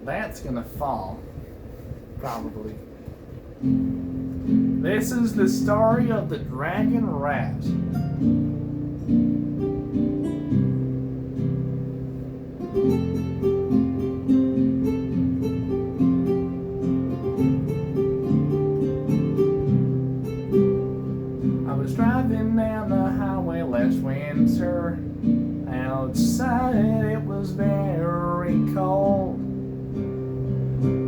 That's gonna fall. Probably. This is the story of the dragon rat. I was driving down the highway last winter. Outside it was very cold.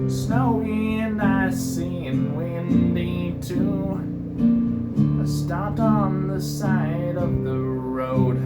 Snowy and icy and windy too. I stopped on the side of the road.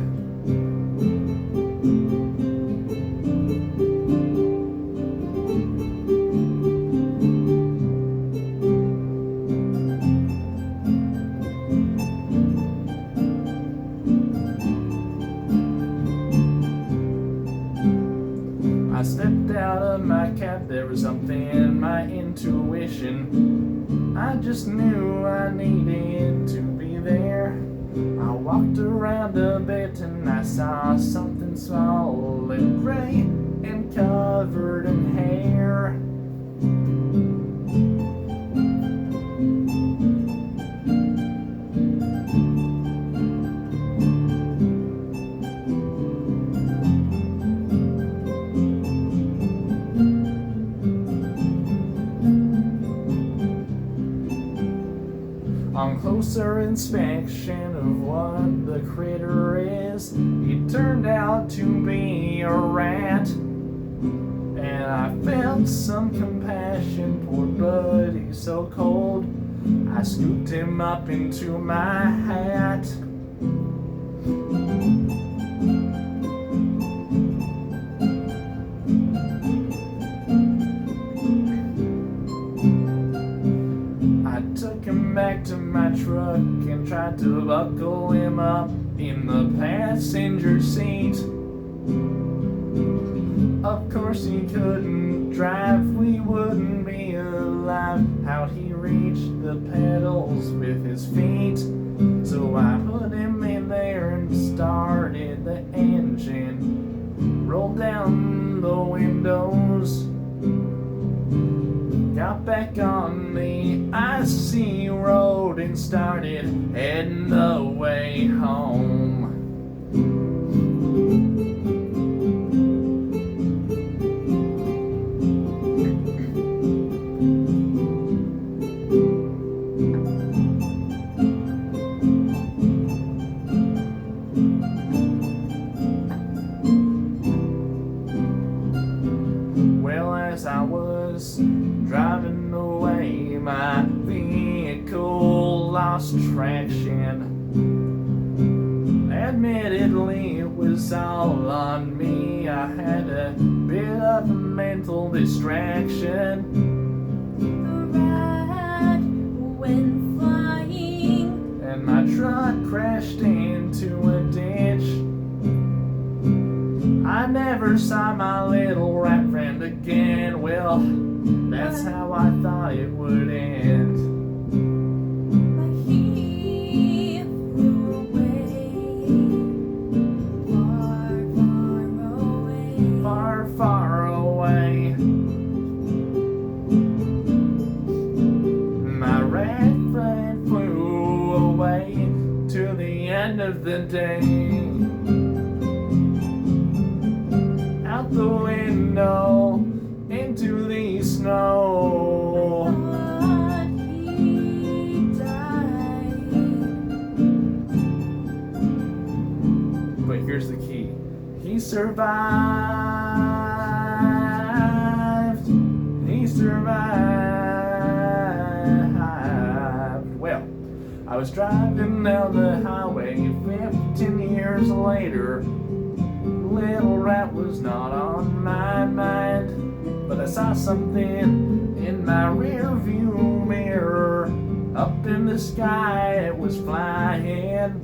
I stepped out of my cab, there was something in my intuition. I just knew I needed to be there. I walked around a bit and I saw something small and gray and covered in hair. On closer inspection of what the critter is, it turned out to be a rat. And I felt some compassion, poor buddy, so cold. I scooped him up into my hat. Back to my truck and tried to buckle him up in the passenger seat. Of course he couldn't drive, we wouldn't be alive. How'd he reach the pedals with his feet? So I put him in there and started the engine, rolled down the windows, got back on the icy road and started heading the way home. Well, as I was driving away, my vehicle lost traction. Admittedly, it was all on me. I had a bit of a mental distraction. The rat went flying, And my truck crashed into a ditch. I never saw my little rat friend again. Well, that's how I thought it would end. but he flew away, far, far away. Far, far away. My rat friend flew away to the end of the day. Out the window, into the snow. But he died. But here's the key. He survived. He survived. Well, I was driving down the highway 15 years later. Little rat was not on my mind, but I saw something in my rear view mirror. Up in the sky it was flying.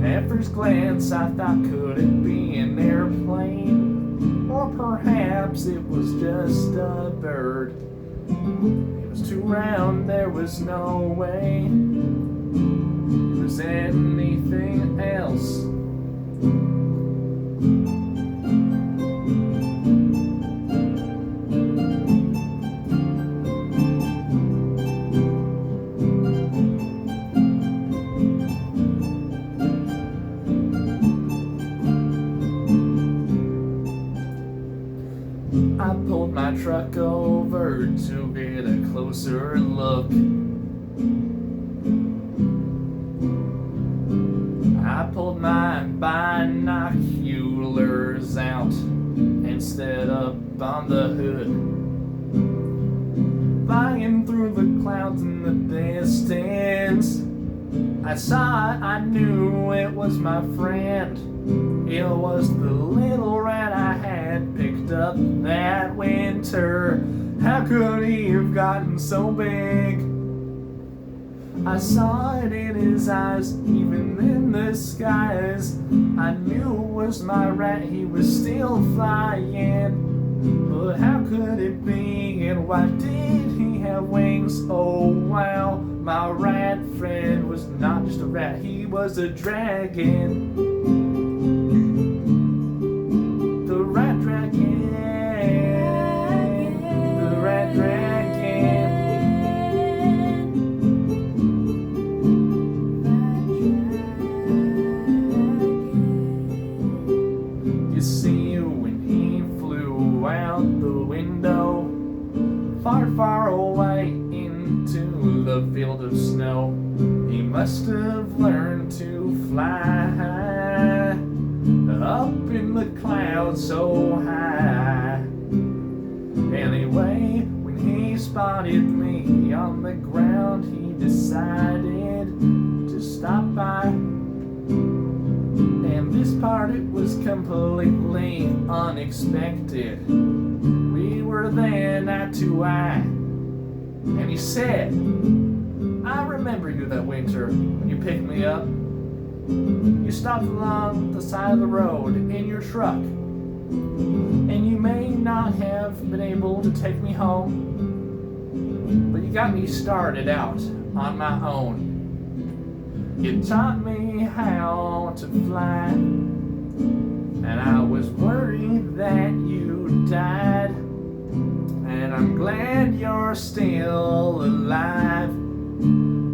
At first glance I thought, could it be an airplane? Or perhaps it was just a bird. It was too round, there was no way it was anything else. I pulled my truck over to get a closer look. I pulled my binoculars out and stood up on the hood. Flying through the clouds in the distance, I saw it, I knew it was my friend. It was the little rat I had picked up that winter. How could he have gotten so big? I saw it in his eyes, even in the skies. I knew it was my rat, he was still flying. But how could it be, and why did he have wings? Oh wow, my rat friend was not just a rat, he was a dragon. The rat dragon. The rat dragon. You see, when he flew out the window, far, far away into the field of snow, he must have learned to fly up in the clouds so high. Anyway, when he spotted me on the ground, he decided to stop by. And this part, it was completely unexpected. We were then eye to eye, and he said, I remember you that winter when you picked me up. You stopped along the side of the road in your truck, and you may not have been able to take me home, but you got me started out on my own. You taught me how to fly, and I was worried that you died, and I'm glad you're still alive.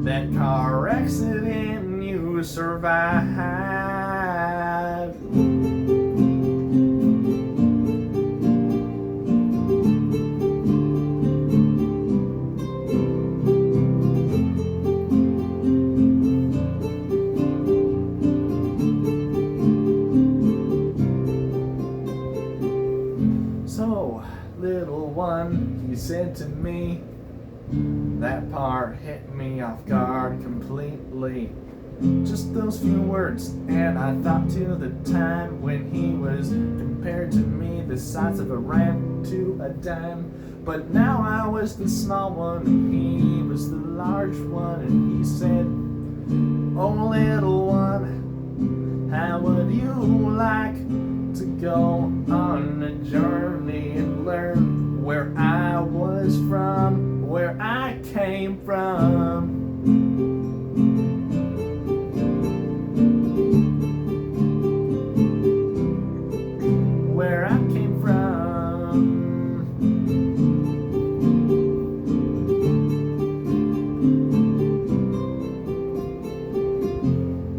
That car accident you survived. So, little one, he said to me, that part hit me off guard completely. Just those few words, and I thought to the time when he was compared to me, the size of a ram to a dime. But now I was the small one, and he was the large one, and he said, oh little one, how would you like to go on a journey and learn where I was from, where I came from? Where I came from.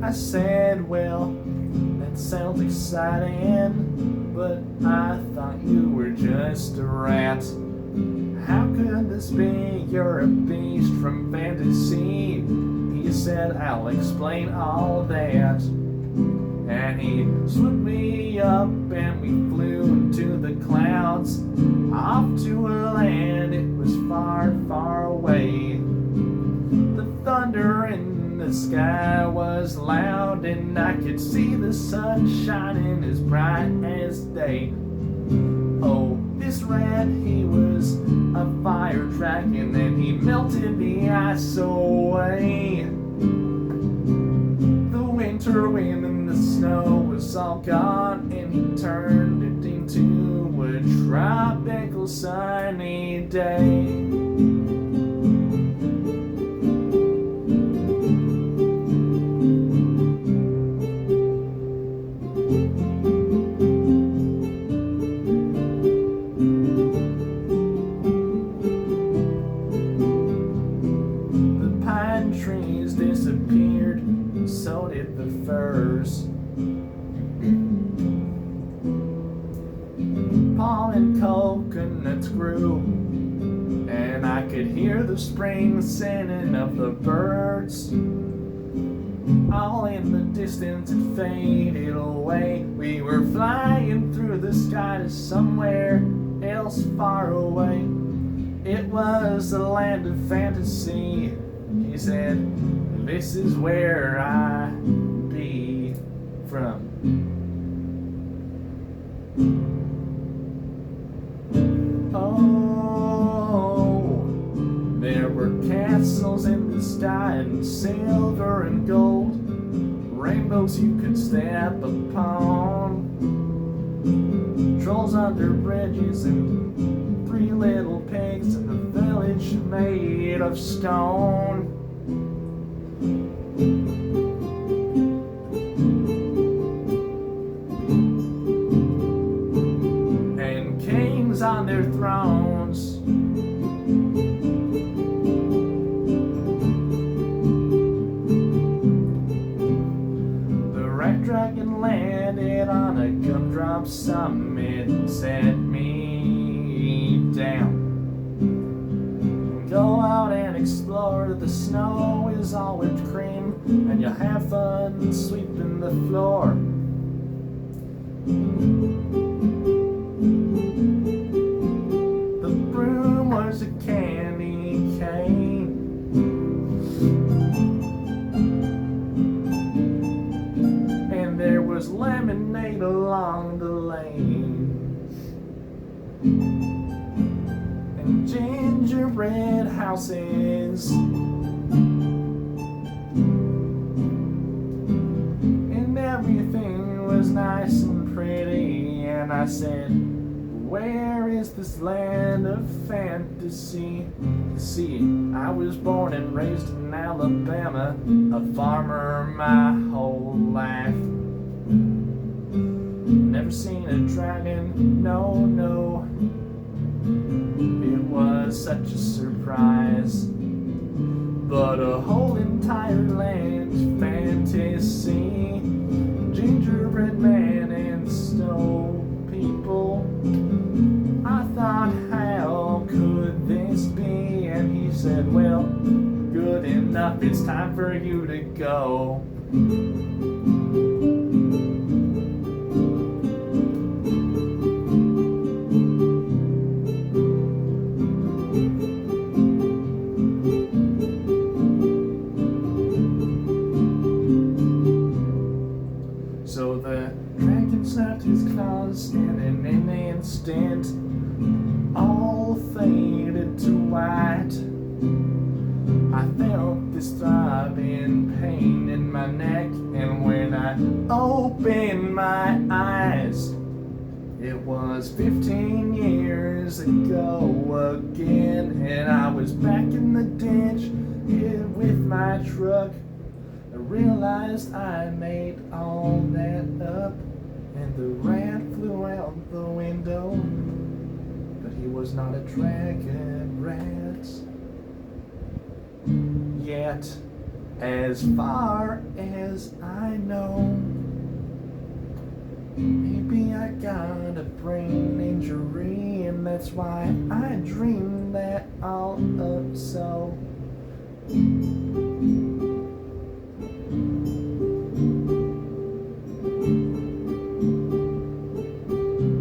I said, well, that sounds exciting, but I thought you were just a rat. How could this be? You're a beast from fantasy. He said, I'll explain all that. And he swooped me up and we flew into the clouds, off to a land it was far, far away. The thunder in the sky was loud, and I could see the sun shining as bright as day. Oh, this rat, he was a fire dragon, and he melted the ice away. The winter wind and the snow was all gone, and he turned it into a tropical sunny day. Trees disappeared, so did the firs. palm and coconuts grew, and I could hear the spring singing of the birds. All in the distance it faded away. We were flying through the sky to somewhere else far away. It was the land of fantasy. He said, this is where I be from. Oh, there were castles in the sky and silver and gold, rainbows you could step upon, trolls under bridges and 3 little pigs in the village made of stone. And kings on their thrones. The red dragon landed on a gumdrop summit and set me down. Go out and explore. The snow is all whipped cream, and you'll have fun sweeping the floor. The broom was a candy cane, and there was lemonade along the lane, and gingerbread houses, and everything was nice and pretty. And I said, where is this land of fantasy? See, I was born and raised in Alabama, a farmer my whole life. Never seen a dragon, no, no. It was such a surprise. But a whole entire land fantasy, gingerbread man and snow people. I thought, how could this be? And he said, well, good enough, it's time for you to go. So the dragon snapped his claws, and in an instant all faded to white. I felt this throbbing pain in my neck, and when I opened my eyes, it was 15 years ago again, and I was back in the ditch here with my truck. I realized I made all that up, and the rat flew out the window, but he was not a dragon rat yet, as far as I know. Maybe I got a brain injury, and that's why I dreamed that all up so.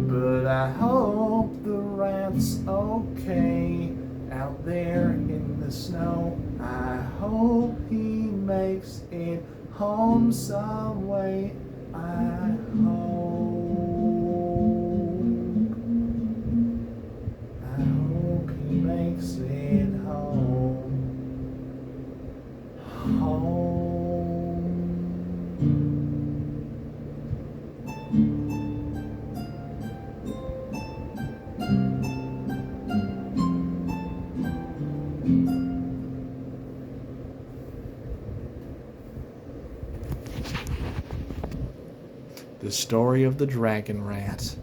But I hope the rat's okay out there in the snow. I hope he makes it home some way. I hope he makes it home. The story of the dragon rat.